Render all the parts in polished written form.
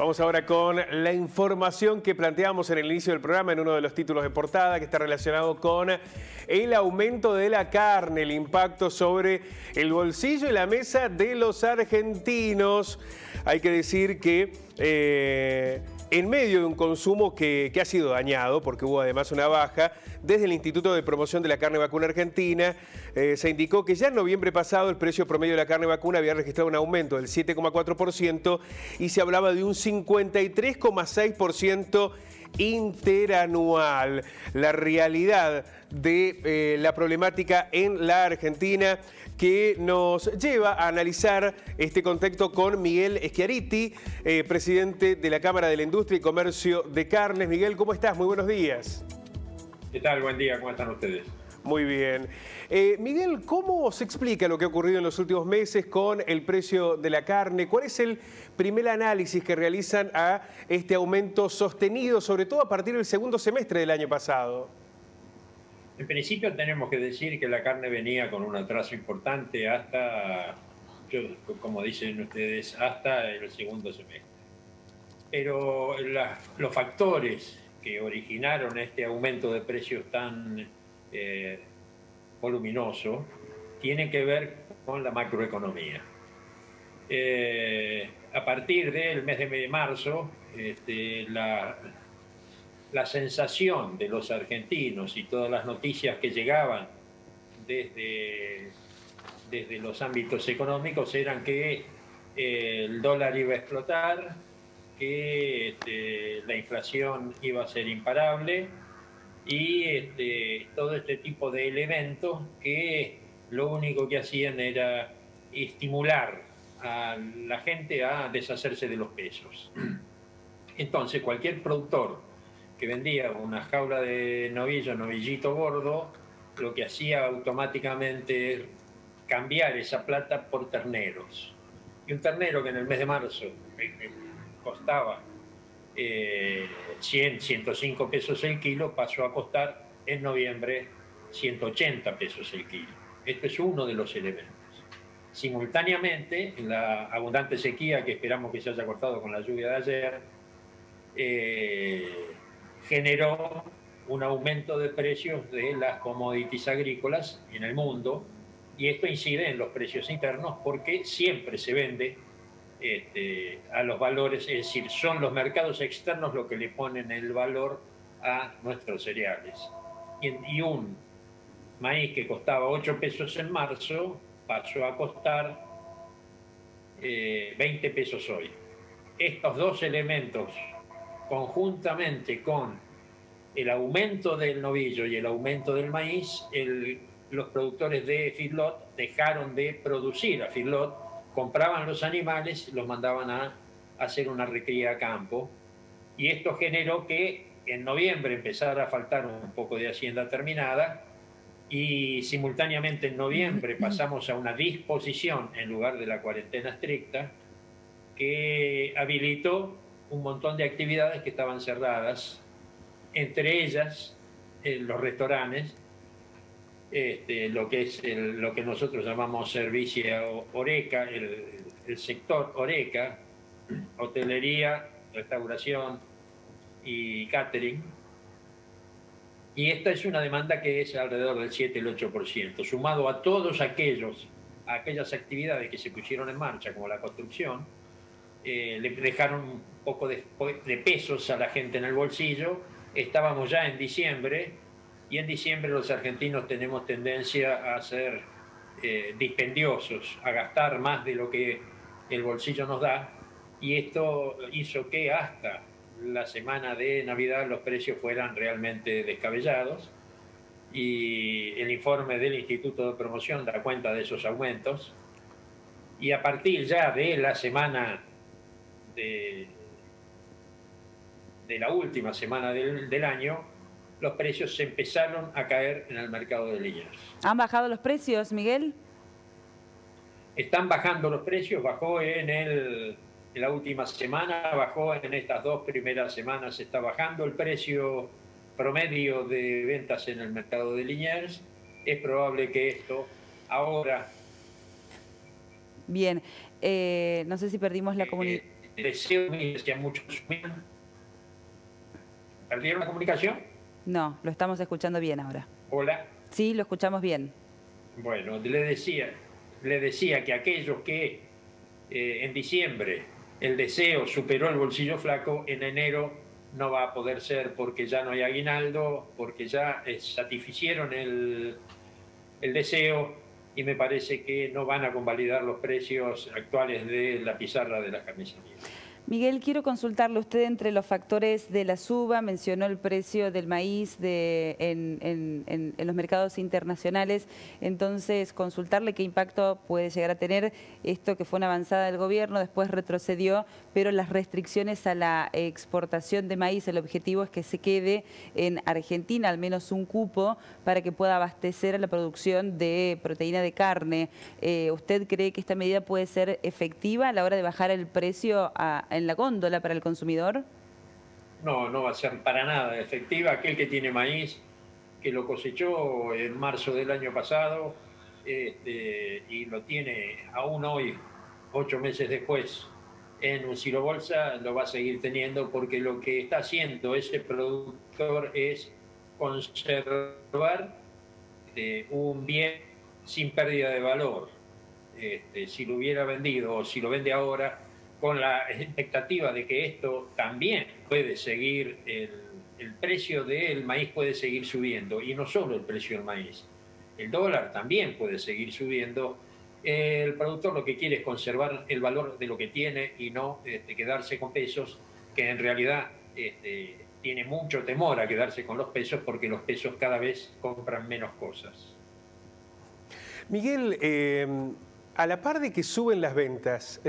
Vamos ahora con la información que planteamos en el inicio del programa, en uno de los títulos de portada, que está relacionado con el aumento de la carne, el impacto sobre el bolsillo y la mesa de los argentinos. Hay que decir que en medio de un consumo que ha sido dañado, porque hubo además una baja, desde el Instituto de Promoción de la Carne Vacuna Argentina se indicó que ya en noviembre pasado el precio promedio de la carne vacuna había registrado un aumento del 7,4% y se hablaba de un 53,6% interanual. La realidad de la problemática en la Argentina que nos lleva a analizar este contexto con Miguel Schiaretti, presidente de la Cámara de la Industria y Comercio de Carnes. Miguel, ¿cómo estás? Muy buenos días. ¿Qué tal? Buen día, ¿cómo están ustedes? Muy bien. Miguel, ¿cómo se explica lo que ha ocurrido en los últimos meses con el precio de la carne? ¿Cuál es el primer análisis que realizan a este aumento sostenido, sobre todo a partir del segundo semestre del año pasado? En principio tenemos que decir que la carne venía con un atraso importante hasta, como dicen ustedes, hasta el segundo semestre. Pero los factores que originaron este aumento de precios tan voluminoso tienen que ver con la macroeconomía. A partir del mes de marzo, la sensación de los argentinos y todas las noticias que llegaban desde los ámbitos económicos eran que el dólar iba a explotar, que la inflación iba a ser imparable y todo este tipo de elementos que lo único que hacían era estimular a la gente a deshacerse de los pesos. Entonces cualquier productor que vendía una jaula de novillito gordo, lo que hacía automáticamente es cambiar esa plata por terneros. Y un ternero que en el mes de marzo costaba 100, 105 pesos el kilo, pasó a costar en noviembre 180 pesos el kilo. Esto es uno de los elementos. Simultáneamente, en la abundante sequía que esperamos que se haya cortado con la lluvia de ayer, generó un aumento de precios de las commodities agrícolas en el mundo, y esto incide en los precios internos porque siempre se vende a los valores, es decir, son los mercados externos los que le ponen el valor a nuestros cereales. Y un maíz que costaba 8 pesos en marzo pasó a costar 20 pesos hoy. Estos dos elementos, conjuntamente con el aumento del novillo y el aumento del maíz, los productores de feedlot dejaron de producir a feedlot, compraban los animales, los mandaban a hacer una recría a campo, y esto generó que en noviembre empezara a faltar un poco de hacienda terminada, y simultáneamente en noviembre pasamos a una disposición en lugar de la cuarentena estricta que habilitó un montón de actividades que estaban cerradas, entre ellas los restaurantes, lo que es lo que nosotros llamamos servicio Horeca, el sector Horeca, hotelería, restauración y catering. Y esta es una demanda que es alrededor del 7 y el 8%, sumado a todos aquellas actividades que se pusieron en marcha, como la construcción, le dejaron un poco de pesos a la gente en el bolsillo. Estábamos ya en diciembre, y en diciembre los argentinos tenemos tendencia a ser dispendiosos, a gastar más de lo que el bolsillo nos da, y esto hizo que hasta la semana de Navidad los precios fueran realmente descabellados, y el informe del Instituto de Promoción da cuenta de esos aumentos, y a partir ya de la semana de la última semana del año, los precios se empezaron a caer en el mercado de Liniers. ¿Han bajado los precios, Miguel? Están bajando los precios, bajó en la última semana, bajó en estas dos primeras semanas, está bajando el precio promedio de ventas en el mercado de Liniers. Es probable que esto ahora... Bien, no sé si perdimos la comunicación. deseo que a muchos consumidores. ¿Perdieron la comunicación? No, lo estamos escuchando bien ahora. Hola. Sí, lo escuchamos bien. Bueno, le decía que aquellos que en diciembre el deseo superó el bolsillo flaco, en enero no va a poder ser porque ya no hay aguinaldo, porque ya satisficieron el deseo y me parece que no van a convalidar los precios actuales de la pizarra de las carnicerías. Miguel, quiero consultarle usted entre los factores de la suba, mencionó el precio del maíz en los mercados internacionales, entonces consultarle qué impacto puede llegar a tener esto que fue una avanzada del gobierno, después retrocedió, pero las restricciones a la exportación de maíz, el objetivo es que se quede en Argentina al menos un cupo para que pueda abastecer a la producción de proteína de carne. ¿Usted cree que esta medida puede ser efectiva a la hora de bajar el precio en la góndola para el consumidor? No, no va a ser para nada efectiva. Aquel que tiene maíz, que lo cosechó en marzo del año pasado y lo tiene aún hoy, 8 meses después, en un silo bolsa, lo va a seguir teniendo porque lo que está haciendo ese productor es conservar un bien sin pérdida de valor. Si lo hubiera vendido o si lo vende ahora, con la expectativa de que esto también puede seguir, el precio del maíz puede seguir subiendo, y no solo el precio del maíz, el dólar también puede seguir subiendo. El productor lo que quiere es conservar el valor de lo que tiene y no quedarse con pesos, que en realidad tiene mucho temor a quedarse con los pesos porque los pesos cada vez compran menos cosas. Miguel, a la par de que suben las ventas,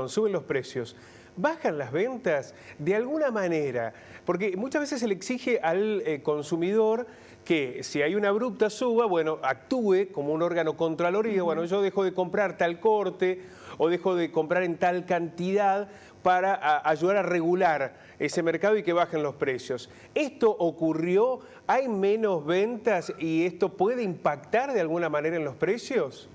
suben los precios, ¿bajan las ventas de alguna manera? Porque muchas veces se le exige al consumidor que si hay una abrupta suba, bueno, actúe como un órgano contralor y diga, bueno, yo dejo de comprar tal corte o dejo de comprar en tal cantidad para ayudar a regular ese mercado y que bajen los precios. ¿Esto ocurrió? ¿Hay menos ventas y esto puede impactar de alguna manera en los precios?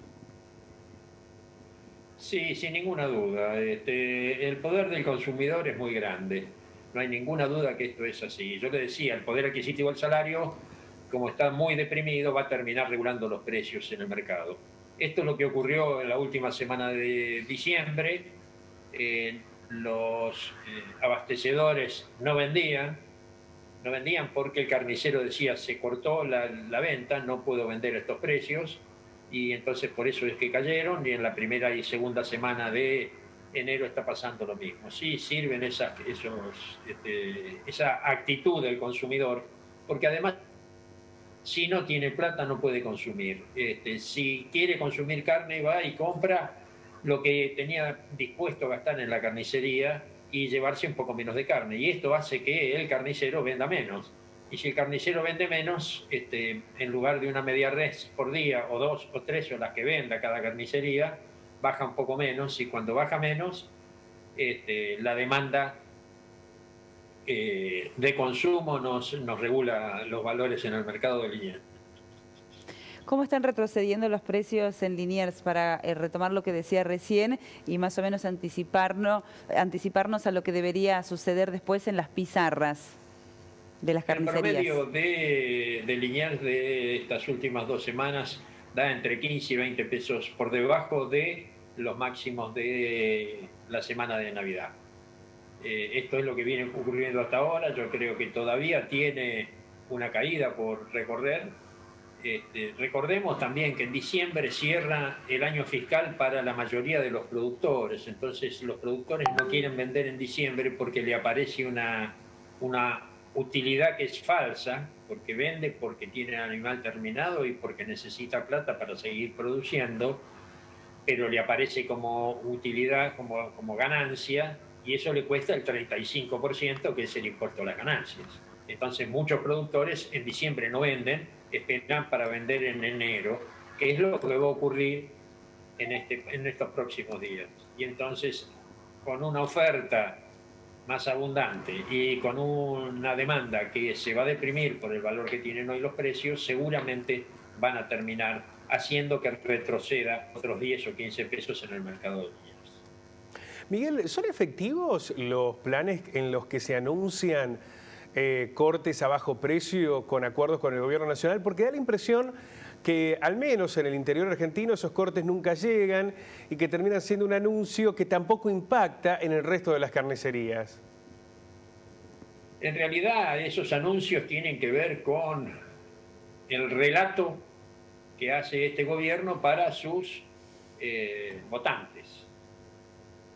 Sí, sin ninguna duda. El poder del consumidor es muy grande. No hay ninguna duda que esto es así. Yo le decía, el poder adquisitivo del salario, como está muy deprimido, va a terminar regulando los precios en el mercado. Esto es lo que ocurrió en la última semana de diciembre. Los abastecedores no vendían porque el carnicero decía, se cortó la venta, no puedo vender estos precios. Y entonces por eso es que cayeron, y en la primera y segunda semana de enero está pasando lo mismo. Sí sirven esa actitud del consumidor, porque además si no tiene plata no puede consumir. Si quiere consumir carne, va y compra lo que tenía dispuesto a gastar en la carnicería y llevarse un poco menos de carne, y esto hace que el carnicero venda menos. Y si el carnicero vende menos, en lugar de una media res por día, o 2 o 3 o las que venda cada carnicería, baja un poco menos, y cuando baja menos, la demanda de consumo nos regula los valores en el mercado de Liniers. ¿Cómo están retrocediendo los precios en Liniers para retomar lo que decía recién y más o menos anticiparnos a lo que debería suceder después en las pizarras de las carnicerías? El promedio de Liniers de estas últimas 2 semanas da entre 15 y 20 pesos por debajo de los máximos de la semana de Navidad. Esto es lo que viene ocurriendo hasta ahora. Yo creo que todavía tiene una caída por recorrer. Recordemos también que en diciembre cierra el año fiscal para la mayoría de los productores. Entonces los productores no quieren vender en diciembre porque le aparece una utilidad que es falsa, porque vende porque tiene el animal terminado y porque necesita plata para seguir produciendo, pero le aparece como utilidad, como ganancia, y eso le cuesta el 35%, que es el impuesto a las ganancias. Entonces muchos productores en diciembre no venden, esperan para vender en enero, que es lo que va a ocurrir en estos próximos días. Y entonces, con una oferta más abundante y con una demanda que se va a deprimir por el valor que tienen hoy los precios, seguramente van a terminar haciendo que retroceda otros 10 o 15 pesos en el mercado de Liniers. Miguel, ¿son efectivos los planes en los que se anuncian cortes a bajo precio con acuerdos con el gobierno nacional? Porque da la impresión que al menos en el interior argentino esos cortes nunca llegan y que terminan siendo un anuncio que tampoco impacta en el resto de las carnicerías. En realidad esos anuncios tienen que ver con el relato que hace este gobierno para sus votantes,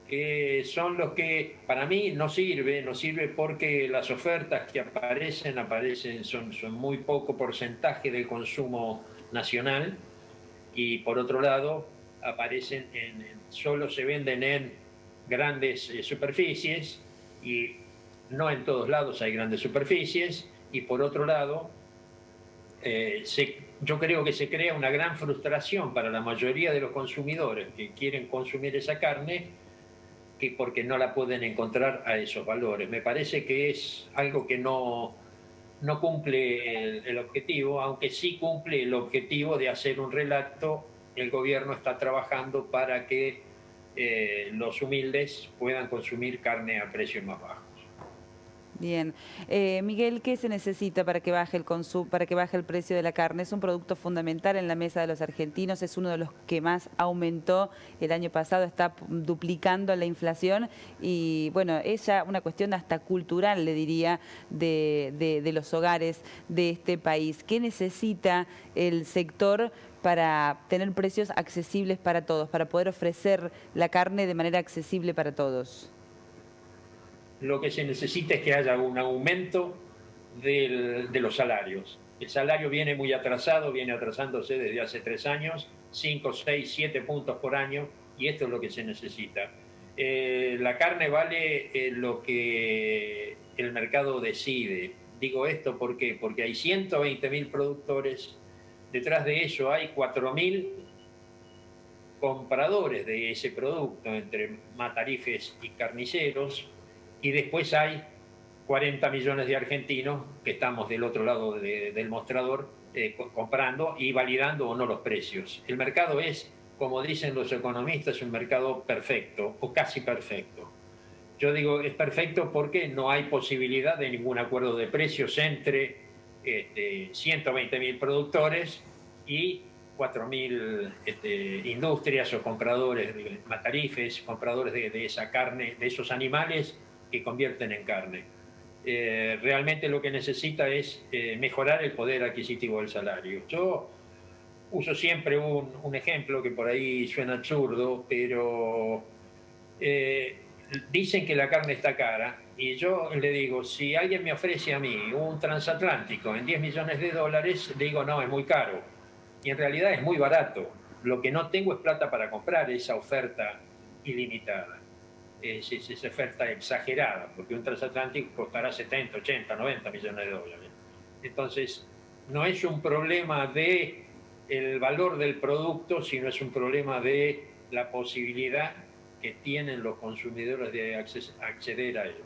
que son los que para mí no sirve porque las ofertas que aparecen son muy poco porcentaje del consumo nacional, y por otro lado aparecen solo se venden en grandes superficies, y no en todos lados hay grandes superficies, y por otro lado yo creo que se crea una gran frustración para la mayoría de los consumidores que quieren consumir esa carne, porque no la pueden encontrar a esos valores. Me parece que es algo que no cumple el objetivo, aunque sí cumple el objetivo de hacer un relato. El gobierno está trabajando para que los humildes puedan consumir carne a precios más bajos. Bien. Miguel, ¿qué se necesita para que baje el consumo, para que baje el precio de la carne? Es un producto fundamental en la mesa de los argentinos, es uno de los que más aumentó el año pasado, está duplicando la inflación y bueno, es ya una cuestión hasta cultural, le diría, de los hogares de este país. ¿Qué necesita el sector para tener precios accesibles para todos, para poder ofrecer la carne de manera accesible para todos? Lo que se necesita es que haya un aumento de los salarios. El salario viene muy atrasado, viene atrasándose desde hace 3 años, 5, 6, 7 puntos por año, y esto es lo que se necesita. La carne vale lo que el mercado decide. Digo esto porque hay 120.000 productores, detrás de eso hay 4.000 compradores de ese producto, entre matarifes y carniceros, y después hay 40 millones de argentinos que estamos del otro lado del mostrador comprando y validando o no los precios. El mercado es, como dicen los economistas, un mercado perfecto o casi perfecto. Yo digo es perfecto porque no hay posibilidad de ningún acuerdo de precios entre 120.000 productores y 4.000 industrias o compradores, matarifes, compradores de esa carne, de esos animales que convierten en carne. Realmente lo que necesita es mejorar el poder adquisitivo del salario. Yo uso siempre un ejemplo que por ahí suena absurdo, pero dicen que la carne está cara, y yo le digo, si alguien me ofrece a mí un transatlántico en $10 millones, le digo, no, es muy caro. Y en realidad es muy barato. Lo que no tengo es plata para comprar esa oferta ilimitada. Es esa oferta exagerada, porque un transatlántico costará 70, 80, 90 millones de dólares. Entonces, no es un problema del valor del producto, sino es un problema de la posibilidad que tienen los consumidores de acceder a ello.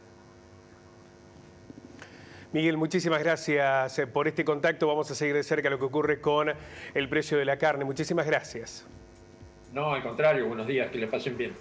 Miguel, muchísimas gracias por este contacto. Vamos a seguir de cerca lo que ocurre con el precio de la carne. Muchísimas gracias. No, al contrario, buenos días, que les pasen bien.